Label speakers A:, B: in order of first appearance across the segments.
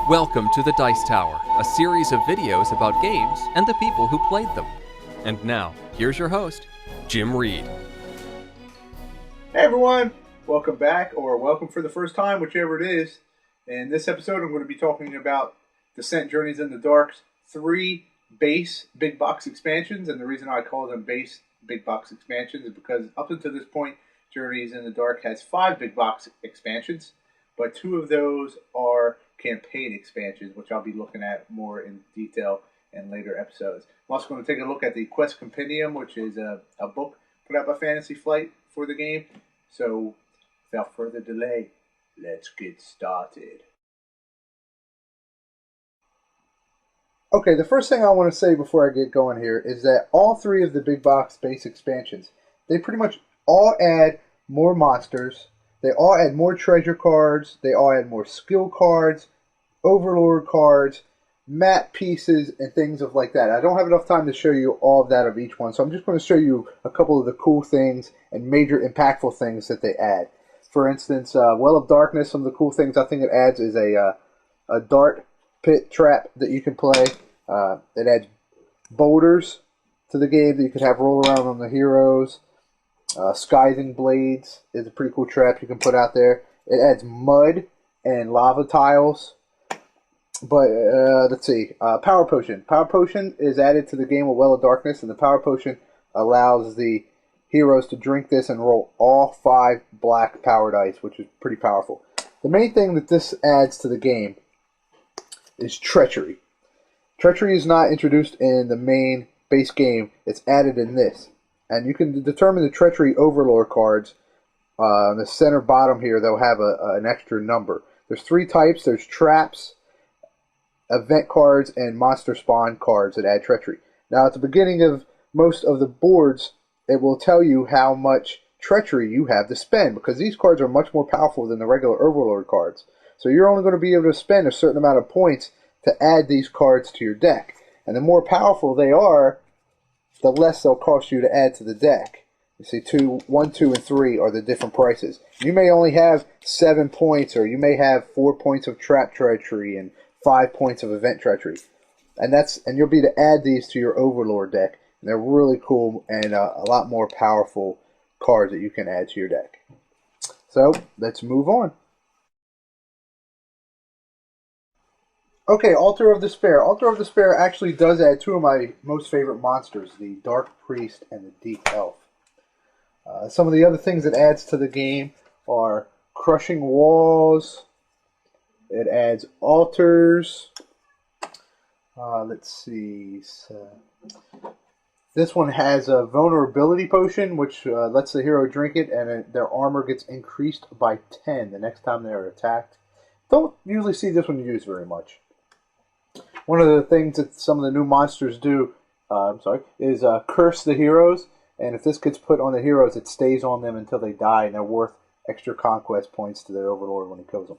A: Welcome to the Dice Tower, a series of videos about games and the people who played them. And now, here's your host, Jim Reed.
B: Hey everyone, welcome back, or welcome for the first time, whichever it is. In this episode, I'm going to be talking about Descent Journeys in the Dark's 3 base big box expansions, and the reason I call them base big box expansions is because up until this point, Journeys in the Dark has 5 big box expansions, but 2 of those are campaign expansions, which I'll be looking at more in detail in later episodes. I'm also going to take a look at the Quest Compendium, which is a book put out by Fantasy Flight for the game. So, without further delay, let's get started. Okay, the first thing I want to say before I get going here is that all 3 of the big box base expansions, they pretty much all add more monsters. They all add more treasure cards, they all add more skill cards, overlord cards, map pieces, and things of like that. I don't have enough time to show you all of that of each one, so I'm just going to show you a couple of the cool things and major impactful things that they add. For instance, Well of Darkness, some of the cool things I think it adds is a dart pit trap that you can play. It adds boulders to the game that you could have roll around on the heroes. Scything Blades is a pretty cool trap you can put out there. It adds mud and lava tiles. But, let's see. Power Potion. Power Potion is added to the game of Well of Darkness, and the Power Potion allows the heroes to drink this and roll all 5 black power dice, which is pretty powerful. The main thing that this adds to the game is Treachery. Treachery is not introduced in the main base game. It's added in this. And you can determine the Treachery Overlord cards on the center bottom here. They'll have an extra number. There's 3 types. There's traps, event cards, and monster spawn cards that add Treachery. Now, at the beginning of most of the boards, it will tell you how much Treachery you have to spend, because these cards are much more powerful than the regular Overlord cards. So you're only going to be able to spend a certain amount of points to add these cards to your deck. And the more powerful they are, the less they'll cost you to add to the deck. You see, 1, 2, and 3 are the different prices. You may only have 7 points, or you may have 4 points of trap treachery and 5 points of event treachery. And you'll be able to add these to your Overlord deck. And they're really cool and a lot more powerful cards that you can add to your deck. So, let's move on. Okay, Altar of Despair. Altar of Despair actually does add 2 of my most favorite monsters, the Dark Priest and the Deep Elf. Some of the other things it adds to the game are Crushing Walls. It adds altars. Let's see. This one has a Vulnerability Potion, which lets the hero drink it, and their armor gets increased by 10 the next time they are attacked. Don't usually see this one used very much. One of the things that some of the new monsters do, is curse the heroes. And if this gets put on the heroes, it stays on them until they die, and they're worth extra conquest points to the Overlord when he kills them.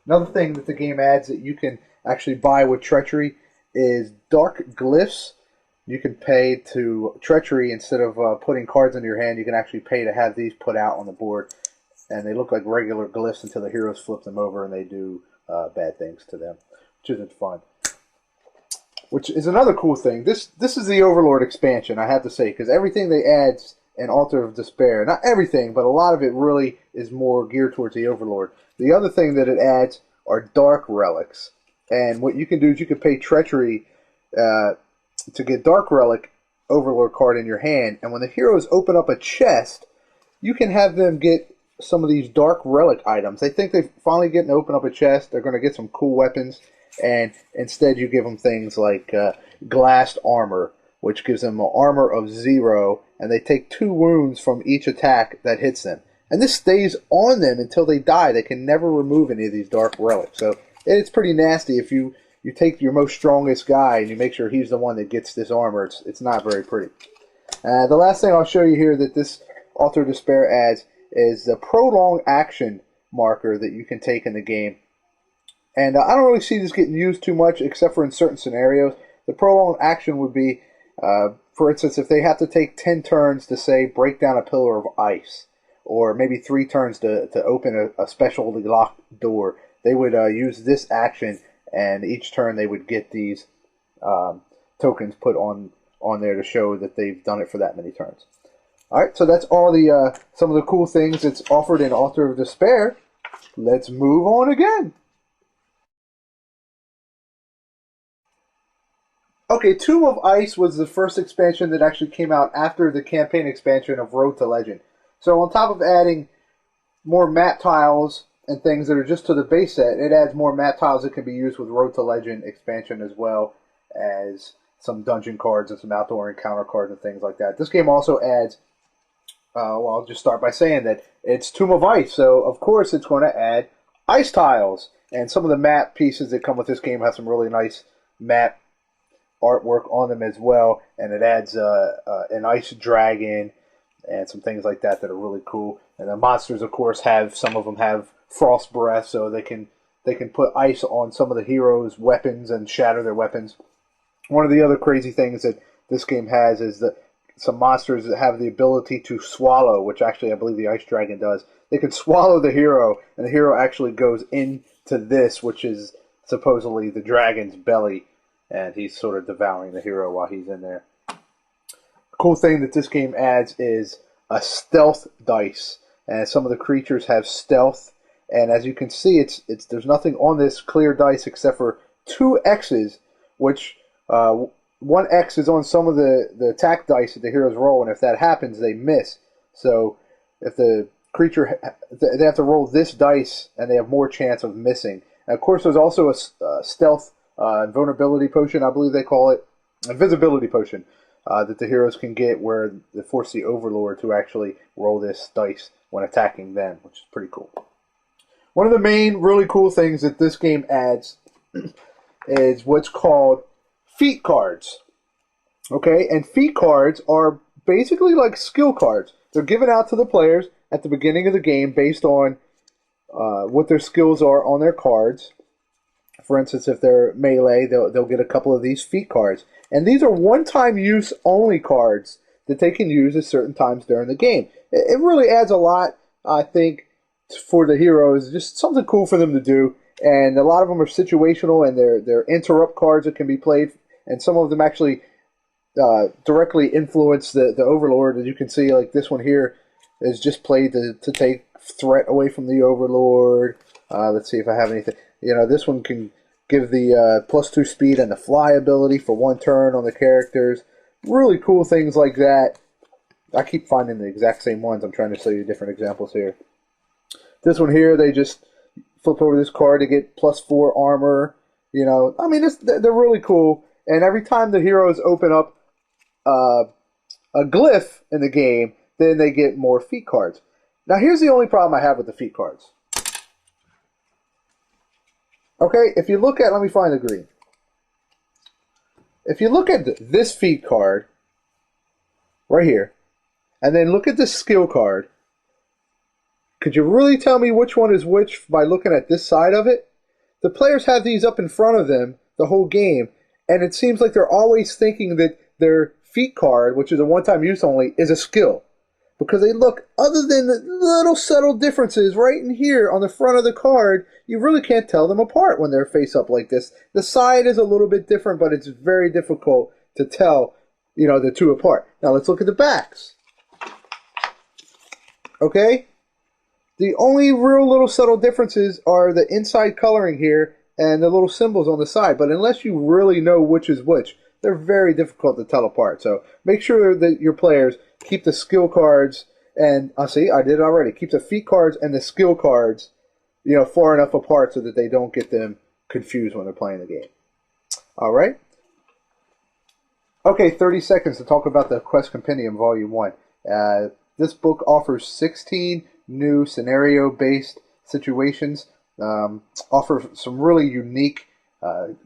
B: Another thing that the game adds that you can actually buy with Treachery is Dark Glyphs. You can pay to Treachery instead of putting cards into your hand. You can actually pay to have these put out on the board. And they look like regular glyphs until the heroes flip them over and they do bad things to them, which isn't fun. Which is another cool thing. This is the Overlord expansion, I have to say, because everything they add in Altar of Despair, not everything, but a lot of it really is more geared towards the Overlord. The other thing that it adds are Dark Relics. And what you can do is you can pay Treachery to get Dark Relic Overlord card in your hand, and when the heroes open up a chest, you can have them get some of these Dark Relic items. They think they're finally getting to open up a chest, they're going to get some cool weapons, and instead you give them things like glassed armor, which gives them an armor of 0, and they take 2 wounds from each attack that hits them. And this stays on them until they die. They can never remove any of these Dark Relics. So it's pretty nasty if you take your most strongest guy and you make sure he's the one that gets this armor. It's not very pretty. The last thing I'll show you here that this Altar of Despair adds is the Prolong Action marker that you can take in the game. And I don't really see this getting used too much except for in certain scenarios. The Prolonged Action would be, for instance, if they have to take 10 turns to, say, break down a pillar of ice, or maybe 3 turns to open a specially locked door, they would use this action and each turn they would get these tokens put on there to show that they've done it for that many turns. Alright, so that's all the some of the cool things that's offered in Altar of Despair. Let's move on again. Okay, Tomb of Ice was the first expansion that actually came out after the campaign expansion of Road to Legend. So on top of adding more map tiles and things that are just to the base set, it adds more map tiles that can be used with Road to Legend expansion, as well as some dungeon cards and some outdoor encounter cards and things like that. This game also adds, well, I'll just start by saying that it's Tomb of Ice, so of course it's going to add ice tiles. And some of the map pieces that come with this game have some really nice map artwork on them as well, and it adds an ice dragon and some things like that are really cool. And the monsters, of course, some of them have frost breath, so they can put ice on some of the heroes' weapons and shatter their weapons. One of the other crazy things that this game has is that some monsters that have the ability to swallow, which actually I believe the ice dragon does. They can swallow the hero, and the hero actually goes into this, which is supposedly the dragon's belly, and he's sort of devouring the hero while he's in there. Cool thing that this game adds is a stealth dice, and some of the creatures have stealth. And as you can see, there's nothing on this clear dice except for 2 X's, which 1 X is on some of the attack dice that the heroes roll, and if that happens, they miss. So if the creature, they have to roll this dice, and they have more chance of missing. And of course, there's also a stealth invulnerability potion, I believe they call it, invisibility potion, that the heroes can get, where they force the Overlord to actually roll this dice when attacking them, which is pretty cool. One of the main really cool things that this game adds is what's called feat cards. Okay, and feat cards are basically like skill cards. They're given out to the players at the beginning of the game based on what their skills are on their cards. For instance, if they're melee, they'll get a couple of these feat cards. And these are one-time use only cards that they can use at certain times during the game. It really adds a lot, I think, for the heroes. Just something cool for them to do. And a lot of them are situational, and they're interrupt cards that can be played. And some of them actually directly influence the Overlord. As you can see, like this one here is just played to take threat away from the Overlord. Let's see if I have anything. You know, this one can give the +2 speed and the fly ability for 1 turn on the characters. Really cool things like that. I keep finding the exact same ones. I'm trying to show you different examples here. This one here, they just flip over this card to get +4 armor. You know, I mean, they're really cool. And every time the heroes open up a glyph in the game, then they get more feat cards. Now, here's the only problem I have with the feat cards. Okay, if you look at, let me find the green. If you look at this feat card, right here, and then look at this skill card, could you really tell me which one is which by looking at this side of it? The players have these up in front of them the whole game, and it seems like they're always thinking that their feat card, which is a one-time use only, is a skill. Because they look, other than the little subtle differences right in here on the front of the card, you really can't tell them apart when they're face up like this. The side is a little bit different, but it's very difficult to tell, you know, the two apart. Now let's look at the backs. Okay? The only real little subtle differences are the inside coloring here and the little symbols on the side. But unless you really know which is which, they're very difficult to tell apart. So make sure that your players keep the skill cards, and see, I did it already. Keep the feat cards and the skill cards, you know, far enough apart so that they don't get them confused when they're playing the game. All right. Okay, 30 seconds to talk about the Quest Compendium Volume 1. This book offers 16 new scenario-based situations, offer some really unique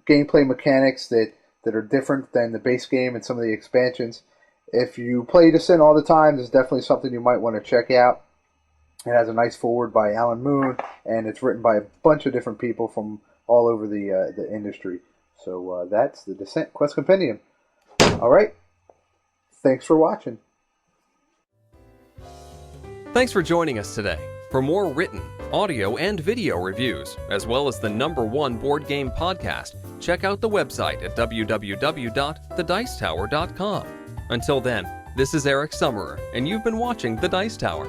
B: gameplay mechanics that are different than the base game and some of the expansions. If you play Descent all the time, this is definitely something you might want to check out. It has a nice foreword by Alan Moon, and it's written by a bunch of different people from all over the industry. So that's the Descent Quest Compendium. All right. Thanks for watching.
A: Thanks for joining us today. For more written, audio and video reviews, as well as the #1 board game podcast, check out the website at www.thedicetower.com. Until then, this is Eric Summerer, and you've been watching The Dice Tower.